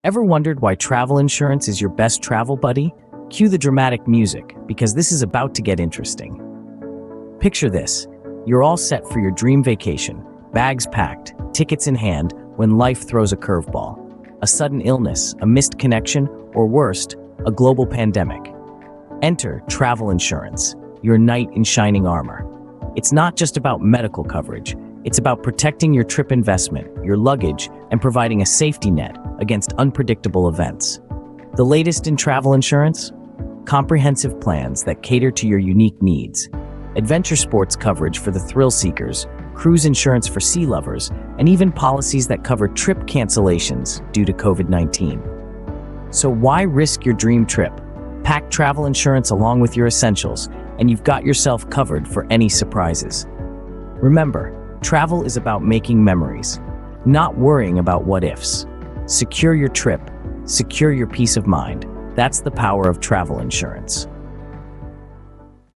Ever wondered why travel insurance is your best travel buddy? Cue the dramatic music, because this is about to get interesting. Picture this. You're all set for your dream vacation, bags packed, tickets in hand, when life throws a curveball. A sudden illness, a missed connection, or worst, a global pandemic. Enter travel insurance, your knight in shining armor. It's not just about medical coverage. It's about protecting your trip investment, your luggage, and providing a safety net against unpredictable events. The latest in travel insurance? Comprehensive plans that cater to your unique needs. Adventure sports coverage for the thrill seekers, cruise insurance for sea lovers, and even policies that cover trip cancellations due to COVID-19. So why risk your dream trip? Pack travel insurance along with your essentials, and you've got yourself covered for any surprises. Remember, travel is about making memories, not worrying about what-ifs. Secure your trip, secure your peace of mind. That's the power of travel insurance.